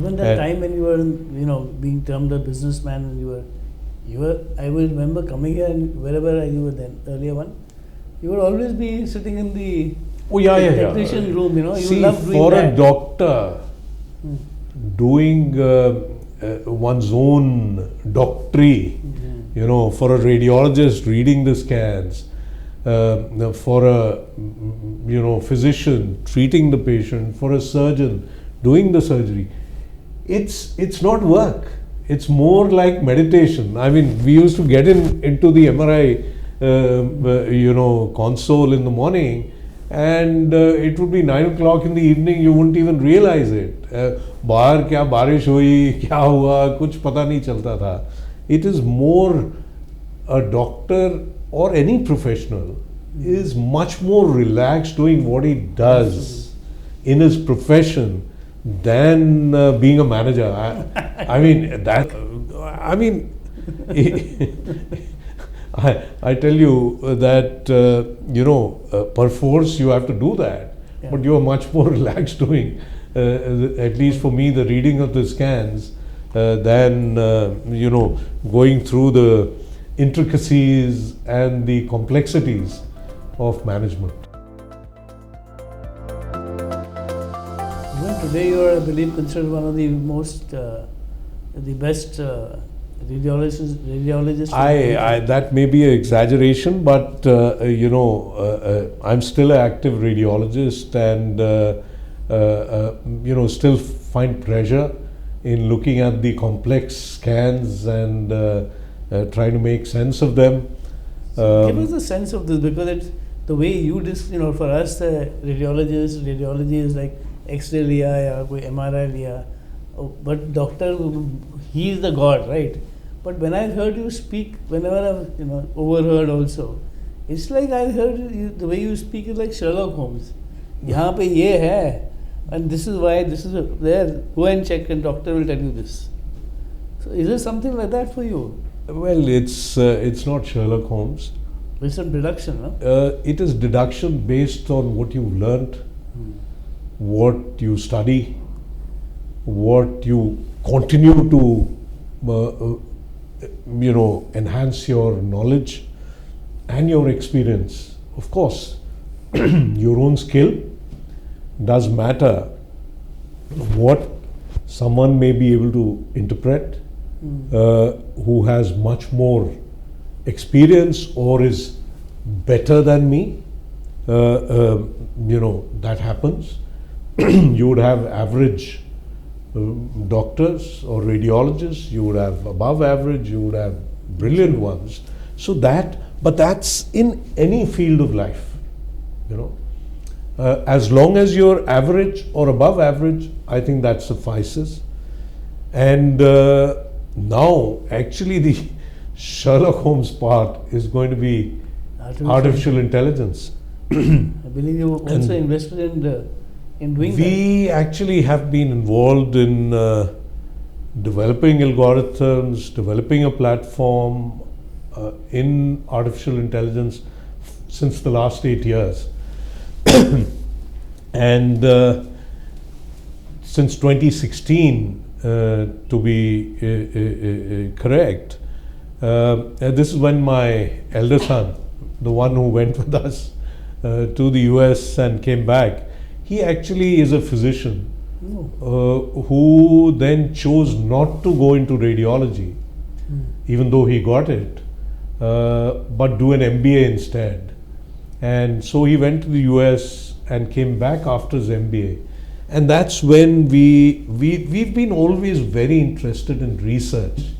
Even that time when you were, being termed a businessman, and you were. I will remember coming here, and wherever you were then, earlier one, you would always be sitting in the technician room. You See, love doing for that. A doctor, doing one's own doctory, for a radiologist reading the scans, for a physician treating the patient, for a surgeon doing the surgery, it's not work. It's more like meditation. I mean, we used to get into the MRI console in the morning, and it would be 9 o'clock in the evening. You wouldn't even realize it. बाहर क्या बारिश हुई, क्या हुआ, कुछ पता नहीं चलता था. It is more, a doctor or any professional is much more relaxed doing what he does in his profession than being a manager. I mean, I tell you that, perforce you have to do that, but you are much more relaxed doing, at least for me, the reading of the scans than, going through the intricacies and the complexities of management. Even today you are, I believe, considered one of the most, the best radiologist. That may be an exaggeration, but I'm still an active radiologist, and still find pleasure in looking at the complex scans and trying to make sense of them. Give us a sense of this, because it's the way you for us, radiology is like X-ray liya ya koi MRI liya. But doctor, he is the god, right? But when I heard you speak, whenever I've overheard also, it's like I heard you, the way you speak is like Sherlock Holmes. यहाँ पे ये है, and this is why, this is there. Go and check, and doctor will tell you this. So is there something like that for you? Well, it's not Sherlock Holmes. It's some deduction, no? It is deduction based on what you've learnt, what you study, what you continue to enhance your knowledge and your experience. Of course, your own skill does matter. What someone may be able to interpret, who has much more experience or is better than me, that happens. You would have average doctors or radiologists, you would have above average, you would have brilliant ones. So but that's in any field of life, as long as you're average or above average, I think that suffices. And now actually the Sherlock Holmes part is going to be artificial intelligence. I believe you also invested in doing that. We actually have been involved in developing algorithms, developing a platform in artificial intelligence since the last 8 years. And since 2016, to be correct, this is when my elder son, the one who went with us to the US and came back, he actually is a physician who then chose not to go into radiology, even though he got it, but do an MBA instead. And so he went to the US and came back after his MBA. And that's when we've been always very interested in research.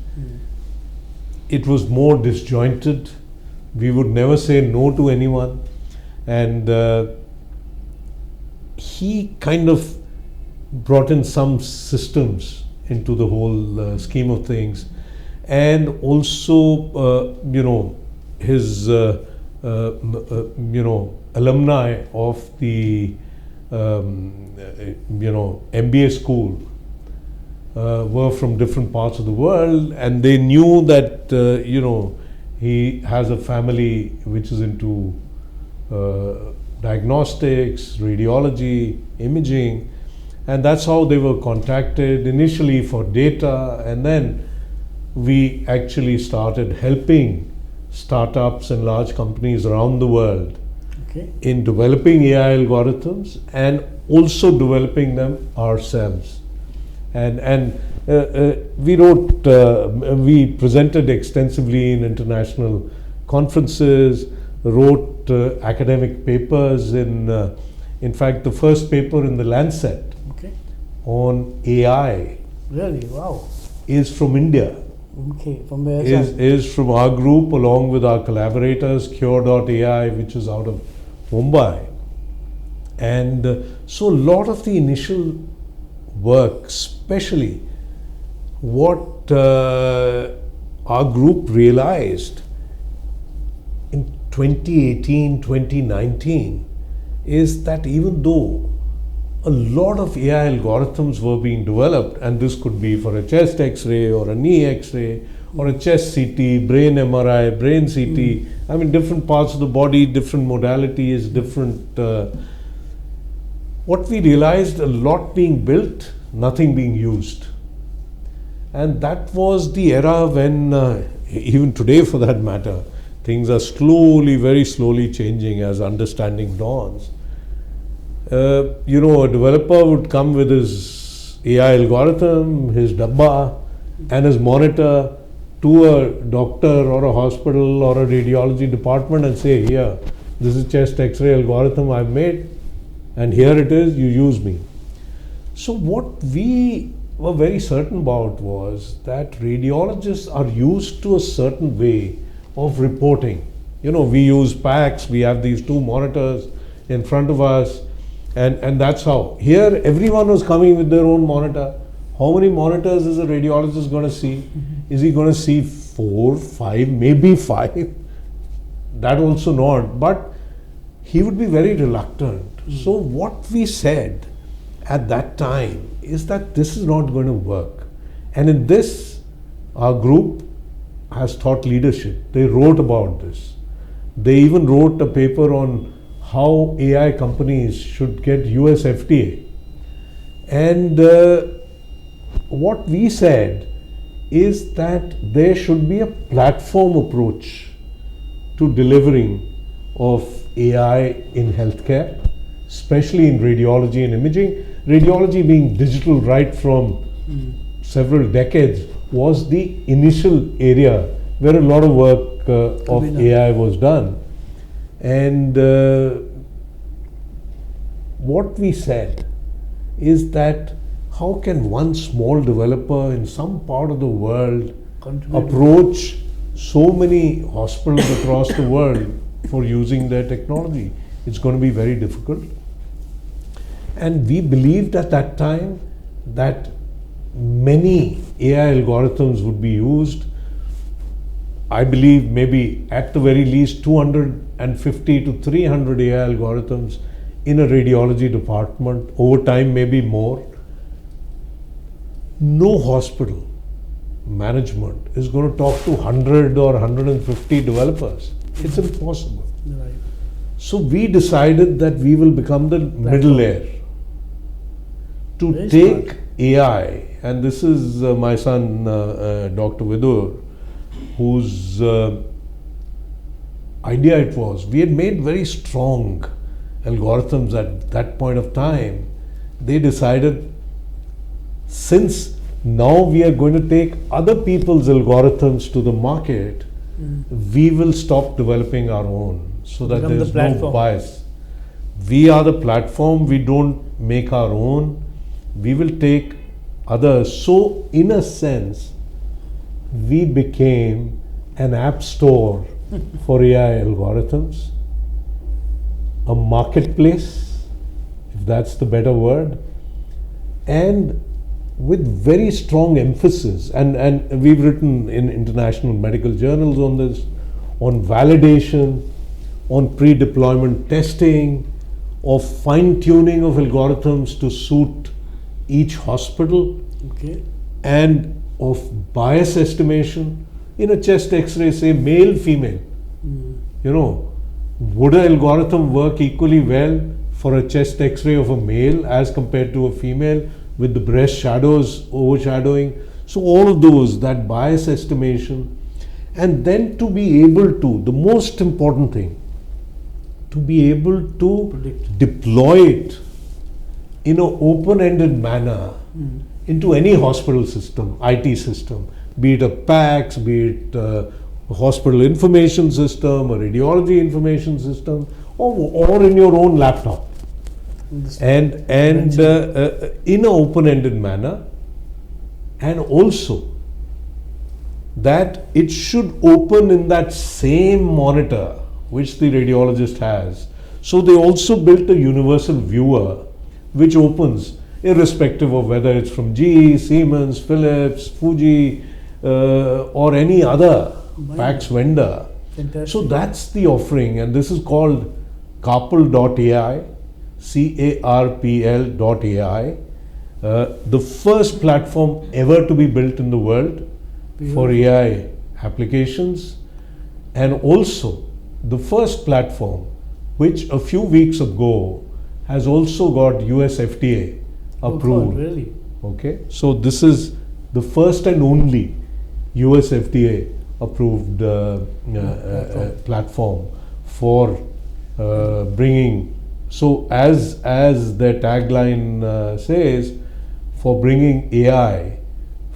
It was more disjointed. We would never say no to anyone. And he kind of brought in some systems into the whole scheme of things. And also, his, alumni of the, MBA school were from different parts of the world, and they knew that, he has a family which is into diagnostics, radiology, imaging, And that's how they were contacted initially for data, and then we actually started helping startups and large companies around the world in developing AI algorithms and also developing them ourselves. And we presented extensively in international conferences, wrote academic papers. In fact, the first paper in the Lancet on AI is from India. From where? Is from our group along with our collaborators, Cure.ai, which is out of Mumbai. And so a lot of the initial work, especially what our group realized in 2018, 2019 is that even though a lot of AI algorithms were being developed, and this could be for a chest X-ray or a knee X-ray or a chest CT, brain MRI, brain CT, I mean different parts of the body, different modalities, different... what we realized, a lot being built, nothing being used. And that was the era when, even today for that matter, things are slowly, very slowly changing as understanding dawns. A developer would come with his AI algorithm, his dabba, and his monitor to a doctor or a hospital or a radiology department and say, here, this is chest X-ray algorithm I've made, and here it is, you use me. So what we were very certain about was that radiologists are used to a certain way of reporting. We use PACS, we have these two monitors in front of us, and that's how. Here, everyone was coming with their own monitor. How many monitors is a radiologist going to see? Is he going to see 4, 5, maybe 5? That also not. But he would be very reluctant. So what we said at that time is that this is not going to work. And in this, our group has thought leadership. They wrote about this. They even wrote a paper on how AI companies should get US FDA. And what we said is that there should be a platform approach to delivering of AI in healthcare, especially in radiology and imaging. Radiology being digital right from several decades was the initial area where a lot of work of AI was done. And what we said is that how can one small developer in some part of the world approach so many hospitals across the world for using their technology? It's going to be very difficult. And we believed at that time that many AI algorithms would be used. I believe maybe at the very least 250 to 300 AI algorithms in a radiology department, over time maybe more. No hospital management is going to talk to 100 or 150 developers. It's impossible. Right. So we decided that we will become the middle layer to Very take smart. AI, and this is my son, Dr. Vidur, whose idea it was. We had made very strong algorithms at that point of time. They decided, since now we are going to take other people's algorithms to the market, we will stop developing our own so that Become the there's no platform. bias. We are the platform, we don't make our own, we will take others. So in a sense, we became an app store for AI algorithms, a marketplace, if that's the better word, and with very strong emphasis, and we've written in international medical journals on this, on validation, on pre-deployment testing, of fine-tuning of algorithms to suit each hospital, and of bias estimation. In a chest X-ray, say male, female, would an algorithm work equally well for a chest x-ray of a male as compared to a female, with the breast shadows overshadowing. So all of those, that bias estimation, and then to be able to, the most important thing, to be able to deploy it in an open-ended manner into any hospital system, IT system, be it a PACS, be it a hospital information system, a radiology information system, or in your own laptop. And in an open-ended manner, and also that it should open in that same monitor which the radiologist has. So they also built a universal viewer which opens irrespective of whether it's from GE, Siemens, Philips, Fuji, or any other PACS vendor. Fantastic. So that's the offering, and this is called carpal.ai, CARPL.ai, the first platform ever to be built in the world for AI applications, and also the first platform which a few weeks ago has also got US FDA approved. Oh God, really? Okay, so this is the first and only US FDA approved platform for bringing, so as their tagline says, for bringing AI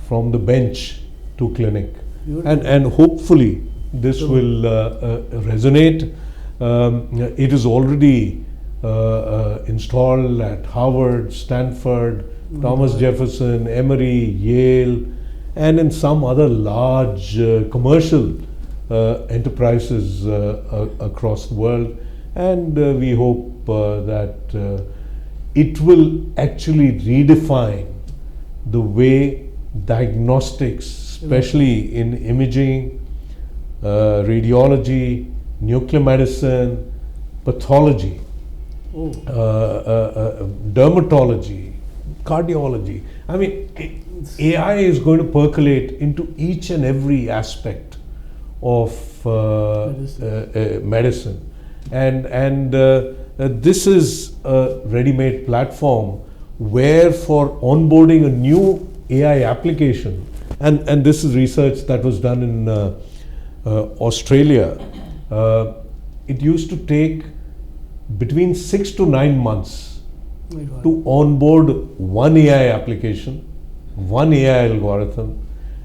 from the bench to clinic. And hopefully this will resonate. It is already installed at Harvard, Stanford, Thomas Jefferson, Emory, Yale, and in some other large commercial enterprises across the world. And we hope that it will actually redefine the way diagnostics, especially in imaging, radiology, nuclear medicine, pathology, dermatology, cardiology. I mean, AI is going to percolate into each and every aspect of medicine. And this is a ready-made platform where for onboarding a new AI application, and this is research that was done in Australia, it used to take between 6 to 9 months to onboard one AI application, one AI algorithm,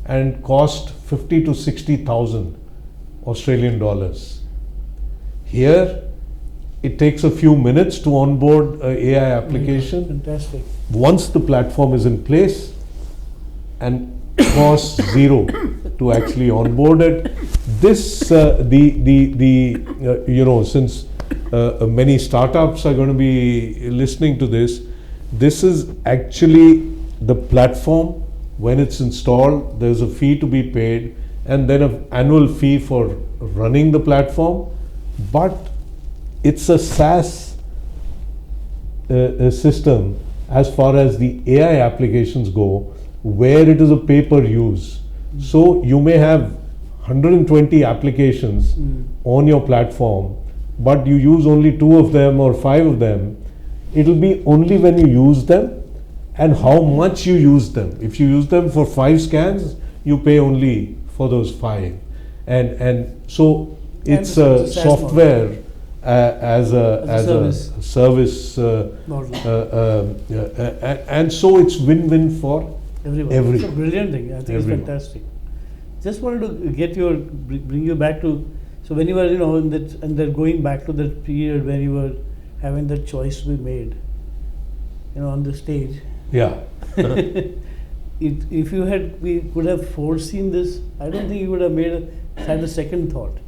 and cost 50 to 60,000 Australian dollars. Here, it takes a few minutes to onboard an AI application. Fantastic. Once the platform is in place, and costs zero to actually onboard it. This, since many startups are going to be listening to this, this is actually the platform. When it's installed, there's a fee to be paid, and then an annual fee for running the platform. But it's a SaaS system as far as the AI applications go, where it is a pay-per-use. So you may have 120 applications on your platform, but you use only 2 of them or 5 of them. It'll be only when you use them and how much you use them. If you use them for 5 scans, you pay only for those 5. And so it's a software as a service and so it's win-win for everyone. It's a brilliant thing. I think it's fantastic. Just wanted to bring you back to, so when you were, and then going back to that period when you were having that choice to be made, on the stage. Yeah. If we could have foreseen this, I don't think you would have had a second thought,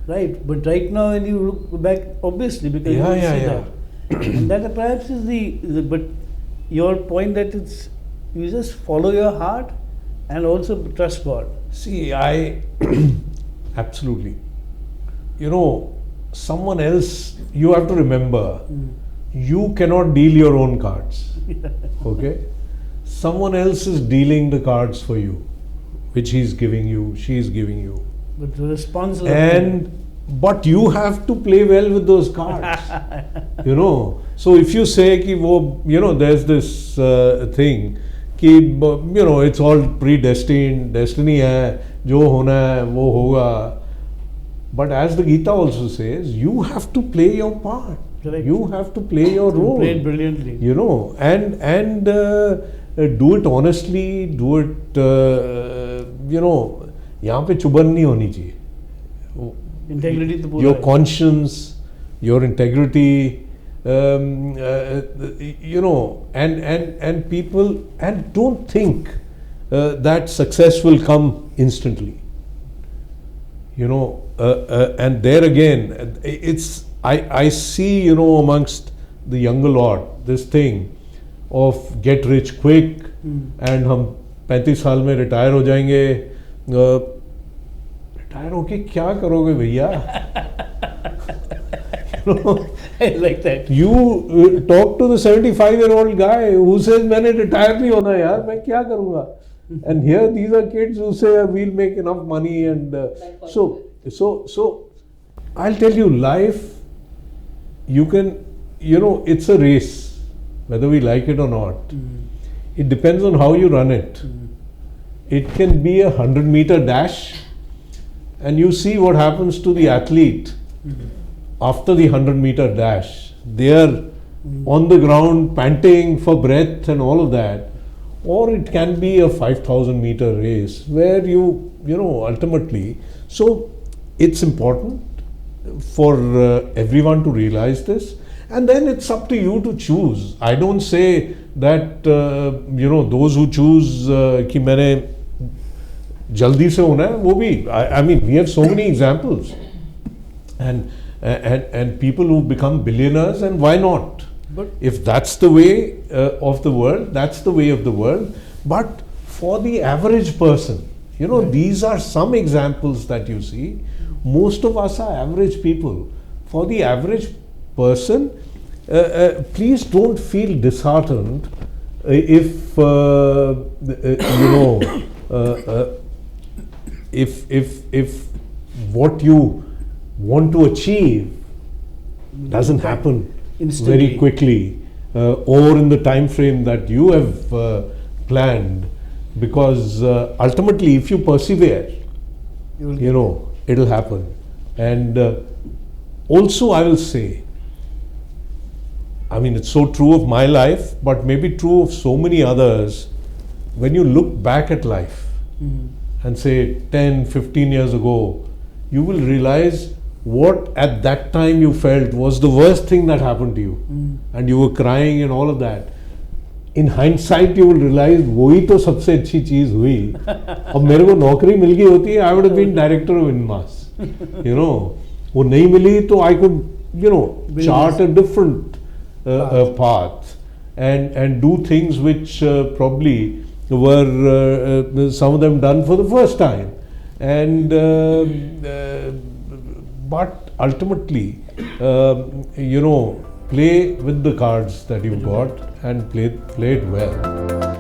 right? But right now, when you look back, obviously, because you see that, and that perhaps is but your point that you just follow your heart and also trust God. See, absolutely. Someone else, you have to remember, you cannot deal your own cards. Okay? Someone else is dealing the cards for you, which he's giving you, she's giving you. But the responsibility. And but you have to play well with those cards. You know, so if you say ki wo, you know, there's this thing कि you know it's all predestined, destiny है, जो होना है वो होगा. But as the Gita also says, you have to play your part. Correct. You have to play your role. Play it brilliantly. You know, and do it honestly. Do it. You know, यहाँ पे चुभन नहीं होनी चाहिए. Integrity तो पूरा your है. conscience, your integrity. You know, and people, and don't think that success will come instantly. You know, and there again, it's I see, you know, amongst the younger lot this thing of get rich quick and हम 35 साल में retire हो जाएंगे. Retire होके क्या करोगे भैया? You know, I like that. You talk to the 75-year-old guy who says मैंने रिटायर नहीं होना यार, मैं क्या करूँगा? And here these are kids who say we'll make enough money, and so I'll tell you, life, you can, you know, it's a race, whether we like it or not. It depends on how you run it. It can be a 100-meter dash, and you see what happens to the athlete after the 100-meter dash. They are on the ground panting for breath and all of that. Or it can be a 5,000-meter race where you know, ultimately. So it's important for everyone to realize this, and then it's up to you to choose. I don't say that you know, those who choose कि मैंने जल्दी से होना है, वो भी. I mean, we have so many examples, and people who become billionaires, and why not? But if that's the way of the world, that's the way of the world. But for the average person, you know, these are some examples that you see. Most of us are average people. For the average person, please don't feel disheartened if you know, if what you want to achieve doesn't happen instantly, very quickly or in the time frame that you have planned, because ultimately if you persevere, you know, it'll happen. And also I will say, I mean, it's so true of my life, but maybe true of so many others. When you look back at life and say 10, 15 years ago, you will realize what at that time you felt was the worst thing that happened to you, and you were crying and all of that. In hindsight, you will realize वही तो सबसे अच्छी चीज हुई. अब मेरे को नौकरी मिल गई होती, I would have been director of Inmas. You know, वो नहीं मिली तो I could, you know, chart a different path and do things which probably were some of them done for the first time. And but ultimately, you know, play with the cards that you've got and play it well.